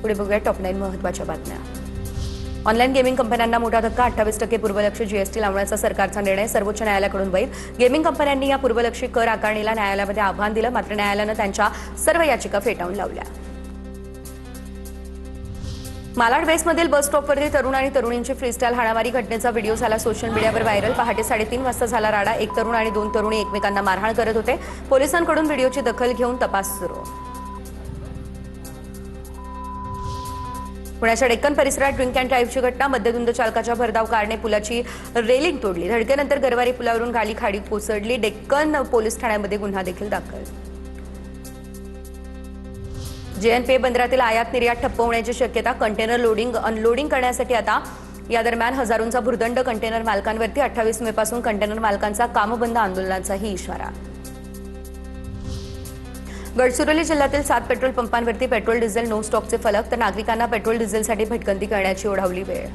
पुढे बघूया टॉप 9 महत्त्वाच्या बातम्या। ऑनलाईन गेमिंग कंपन्यांना मोठा धक्का। 28% पूर्वलक्षी जीएसटी लावण्याचा सरकारचा निर्णय सर्वोच्च न्यायालयाकडून वैध। गेमिंग कंपन्यांनी या पूर्वलक्षी कर आकारणीला न्यायालयामध्ये आव्हान दिलं, मात्र न्यायालयानं त्यांच्या सर्व याचिका फेटाळून लावल्या। मालाड वेस्टमधील बस स्टॉपवरती तरुण आणि तरुणींची फ्रीस्टाईल हाणामारी घटनेचा व्हिडिओ झाला सोशल मीडियावर व्हायरल। पहाटे 3:30 वाजता झाला राडा। एक तरुण आणि 2 तरुणी एकमेकांना मारहाण करत होते। पोलिसांकडून व्हिडिओची दखल घेऊन तपास सुरू। पुण्याच्या डेक्कन परिसरात ड्रिंक अँड ड्राईव्हची घटना। मद्यधुंद चालकाच्या भरधाव कारने पुलाची रेलिंग तोडली। धडकेनंतर गरवारी पुलावरून गाडी खाडीत कोसळली। डेक्कन पोलीस ठाण्यामध्ये गुन्हा देखील दाखल। जेएनपीए बंदरातील आयात निर्यात ठप्प होण्याची शक्यता। कंटेनर लोडिंग अनलोडिंग करण्यासाठी आता या दरम्यान हजारोंचा भुर्दंड कंटेनर मालकांवरती। 28 मे पासून कंटेनर मालकांचा कामबंद आंदोलनाचाही इशारा। गडचिरोली जिल्ह्यातील 7 पेट्रोल पंपांवरती पेट्रोल डिझेल नो स्टॉकचे फलक, तर नागरिकांना पेट्रोल डिझेलसाठी भटकंती करण्याची ओढावली वेळ।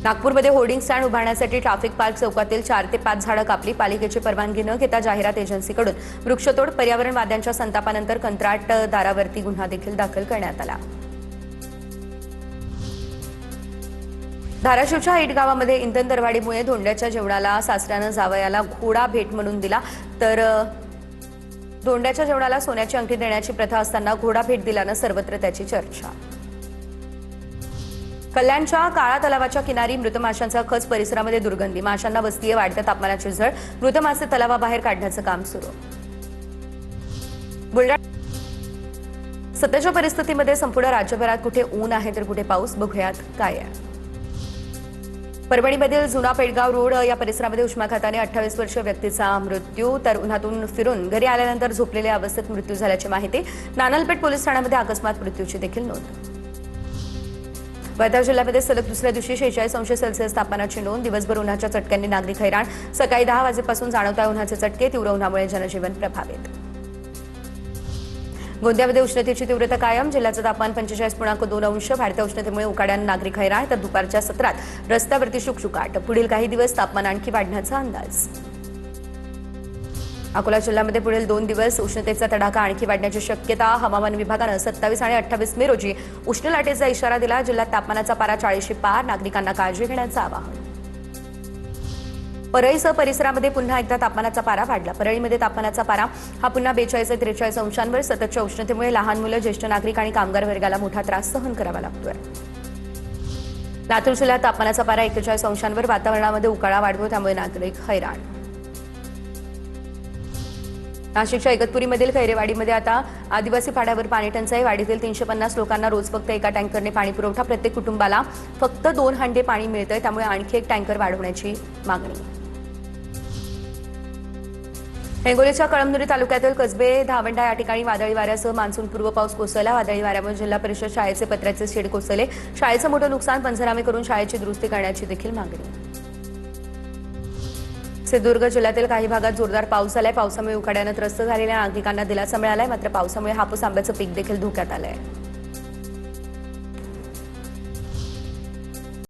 नागपूरमध्ये होर्डिंग स्टँड उभारण्यासाठी ट्रॅफिक पार्क चौकातील 4 ते 5 झाडं कापली। पालिकेची परवानगी न घेता जाहिरात एजन्सीकडून वृक्षतोड। पर्यावरणवाद्यांच्या संतापानंतर कंत्राटदारावरती गुन्हा देखील दाखल करण्यात आला। धाराशिवच्या हिट गावामध्ये इंधन दरवाढीमुळे धोंड्याच्या जेवणाला सासऱ्यानं जावयाला घोडा भेट म्हणून दिला, तर धोंड्याच्या जेवणाला सोन्याची अंगठी देण्याची प्रथा असताना घोडा भेट दिल्यानं सर्वत्र त्याची चर्चा। कल्याणच्या काळा तलावाच्या किनारी मृत माशांचा खच, परिसरामध्ये दुर्गंधी। माशांना बसतीये वाढत्या तापमानाची झळ। मृत मासे तलावाबाहेर काढण्याचं काम सुरू। बुलढाणा सध्याच्या परिस्थितीमध्ये संपूर्ण राज्यभरात कुठे ऊन आहे तर कुठे पाऊस, बघूयात काय आहे। परभणीमधील जुना पेडगाव रोड या परिसरामध्ये उष्माघाताने 28 वर्षीय व्यक्तीचा मृत्यू, तर उन्हातून फिरून घरी आल्यानंतर झोपलेल्या अवस्थेत मृत्यू झाल्याची माहिती। नानलपेठ पोलीस ठाण्यामध्ये अकस्मात मृत्यूची देखील नोंद। वर्धा जिल्ह्यामध्ये सलग दुसऱ्या दिवशी 46 अंश सेल्सिअस तापमानाची नोंद। दिवसभर उन्हाच्या चटक्यांनी नागरिक हैराण। सकाळी 10 वाजेपासून जाणवत आहे उन्हाचे चटके। तीव्र उन्हामुळे जनजीवन प्रभावित। गोंदियामध्ये उष्णतेची तीव्रता कायम। जिल्ह्याचं तापमान 45.2 अंश। वाढत्या उष्णतेमुळे उकाड्यानं नागरिक हैराण, तर दुपारच्या सत्रात रस्त्यावरती शुकशुकाट। पुढील काही दिवस तापमान आणखी वाढण्याचा अंदाज। अकोला जिल्ह्यामध्ये पुढील 2 दिवस उष्णतेचा तडाखा आणखी वाढण्याची शक्यता। हवामान विभागानं 27 आणि 28 मे रोजी उष्ण लाटेचा इशारा दिला। जिल्ह्यात तापमानाचा पारा 40 पार। नागरिकांना काळजी घेण्याचं आवाहन। परळीसह परिसरामध्ये पुन्हा एकदा तापमानाचा पारा वाढला। परळीमध्ये तापमानाचा पारा हा पुन्हा 42 ते 43 अंशांवर। सततच्या उष्णतेमुळे लहान मुलं, ज्येष्ठ नागरिक आणि कामगार वर्गाला मोठा त्रास सहन करावा लागतोय। लातूर जिल्ह्यात तापमानाचा पारा 41 अंशांवर। वातावरणामध्ये उकाळा वाढतो, त्यामुळे नागरिक हैराण। नाशिकच्या इगतपुरीमधील खैरेवाडीमध्ये आता आदिवासी पाड्यावर पाणी टंचाई। वाडीतील 350 लोकांना रोज फक्त एका टँकरने पाणी पुरवठा। प्रत्येक कुटुंबाला फक्त 2 हांडे पाणी मिळतंय, त्यामुळे आणखी एक टँकर वाढवण्याची मागणी। हिंगोलीच्या कळमनुरी तालुक्यातील कसबे धावंडा या ठिकाणी वादळी वाऱ्यासह मान्सूनपूर्व पाऊस कोसळला। वादळी वाऱ्यामुळे जिल्हा परिषद शाळेचे पत्र्याचे शेड कोसळले। शाळेचं मोठं नुकसान। पंचनामे करून शाळेची दुरुस्ती करण्याची देखील मागणी। सिंधुदुर्ग जिल्ह्यातील काही भागात जोरदार पाऊस झालाय। पावसामुळे उकाड्यानं त्रस्त झालेल्या नागरिकांना दिलासा मिळालाय, मात्र पावसामुळे हापूस आंब्याचं पीक देखील धोक्यात आलंय।